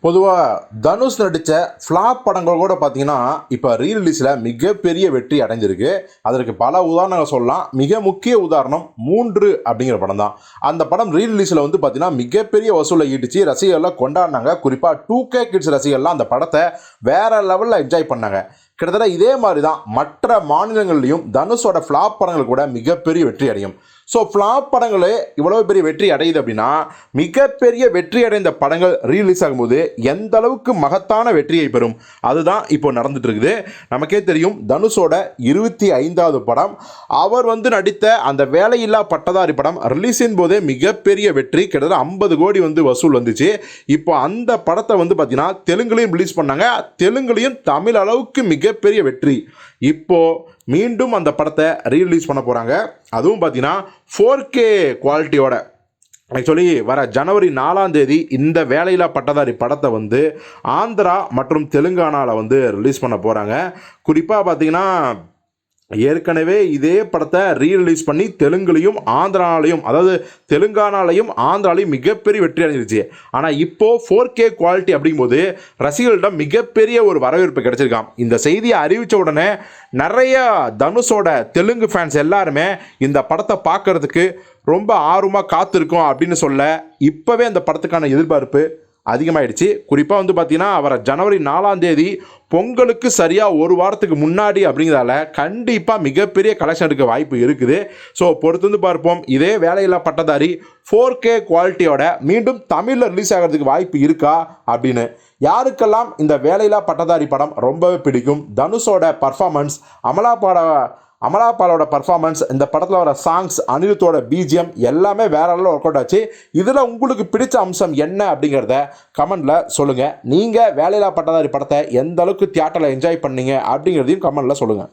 பொதுவாக தனுஷ் நடித்த ஃப்ளாப் படங்கள் கூட பார்த்தீங்கன்னா இப்போ ரீரிலீஸில் மிகப்பெரிய வெற்றி அடைஞ்சிருக்கு. அதற்கு பல உதாரணங்கள் சொல்லலாம். மிக முக்கிய உதாரணம் 3 அப்படிங்கிற படம் தான். அந்த படம் ரீரிலீஸில் வந்து பார்த்தீங்கன்னா மிகப்பெரிய வசூலை ஈட்டுச்சு. ரசிகர்லாம் கொண்டாடினாங்க. குறிப்பாக 2K கிட்ஸ் ரசிகர்லாம் அந்த படத்தை வேற லெவலில் என்ஜாய் பண்ணாங்க. கிட்டத்தட்ட இதே மாதிரி தான் மற்ற மாநிலங்கள்லையும் தனுஷோட ஃப்ளாப் படங்கள் கூட மிகப்பெரிய வெற்றி அடையும். ஸோ ஃப்ளாப் படங்களே இவ்வளோ பெரிய வெற்றி அடையுது அப்படின்னா மிகப்பெரிய வெற்றி அடைந்த படங்கள் ரீலீஸ் ஆகும்போது எந்த அளவுக்கு மகத்தான வெற்றியை பெறும் அதுதான் இப்போ நடந்துட்டு இருக்குது. நமக்கே தெரியும் தனுஷோட 25வது படம். அவர் வந்து நடித்த அந்த வேலையில்லா பட்டதாரி படம் ரிலீஸின் போதே மிகப்பெரிய வெற்றி, கிட்டத்தட்ட 50 கோடி வந்து வசூல் வந்துச்சு. இப்போ அந்த படத்தை வந்து பார்த்தீங்கன்னா தெலுங்குலையும் ரிலீஸ் பண்ணாங்க. தெலுங்குலையும் தமிழ் அளவுக்கு மிகப்பெரிய வெற்றி. இப்போ மீண்டும் அந்த படத்தை ரீரிலீஸ் பண்ண போகிறாங்க. அதுவும் பார்த்தீங்கன்னா 4K குவாலிட்டியோட. ஆக்சுவலி வர ஜனவரி 4ஆம் தேதி இந்த வேலையில்லா பட்டதாரி படத்தை வந்து ஆந்திரா மற்றும் தெலுங்கானாவில் வந்து ரிலீஸ் பண்ண போகிறாங்க. குறிப்பாக பார்த்தீங்கன்னா ஏற்கனவே இதே படத்தை ரீரிலீஸ் பண்ணி தெலுங்குலையும் ஆந்திராலையும், அதாவது தெலுங்கானாலையும் ஆந்திராலையும் மிகப்பெரிய வெற்றி அடைஞ்சிருச்சு. ஆனால் இப்போது 4K குவாலிட்டி அப்படிங்கும்போது ரசிகர்களிடம் மிகப்பெரிய ஒரு வரவேற்பு கிடைச்சிருக்காம். இந்த செய்தியை அறிவித்த உடனே நிறைய தனுஷோட தெலுங்கு ஃபேன்ஸ் எல்லாருமே இந்த படத்தை பார்க்கறதுக்கு ரொம்ப ஆர்வமாக காத்திருக்கோம் அப்படின்னு சொல்ல இப்போவே அந்த படத்துக்கான எதிர்பார்ப்பு அதிகமாகிடுச்சு. குறிப்பாக வந்து பார்த்தீங்கன்னா வர ஜனவரி 4ஆம் தேதி பொங்கலுக்கு சரியாக ஒரு வாரத்துக்கு முன்னாடி அப்படிங்கிறதால கண்டிப்பாக மிகப்பெரிய கலெக்ஷன் எடுக்க வாய்ப்பு இருக்குது. ஸோ பொறுத்து வந்து பார்ப்போம். இதே வேலையில்லா பட்டதாரி 4K குவாலிட்டியோட மீண்டும் தமிழில் ரிலீஸ் ஆகிறதுக்கு வாய்ப்பு இருக்கா அப்படின்னு. யாருக்கெல்லாம் இந்த வேலையில்லா பட்டதாரி படம் ரொம்பவே பிடிக்கும், தனுஷோட பர்ஃபார்மன்ஸ், அமலாபாலோட பர்ஃபார்மன்ஸ், இந்த படத்தில் வர சாங்ஸ், அனிருத்தோட BGM எல்லாமே வேற லெவலில் ஒர்க் அவுட் ஆச்சு. இதில் உங்களுக்கு பிடிச்ச அம்சம் என்ன அப்படிங்கிறத கமெண்டில் சொல்லுங்கள். நீங்கள் வேலையில்லா பட்டதாரி படத்தை எந்த அளவுக்கு தியேட்டரில் என்ஜாய் பண்ணீங்க அப்படிங்கிறதையும் கமெண்டில் சொல்லுங்கள்.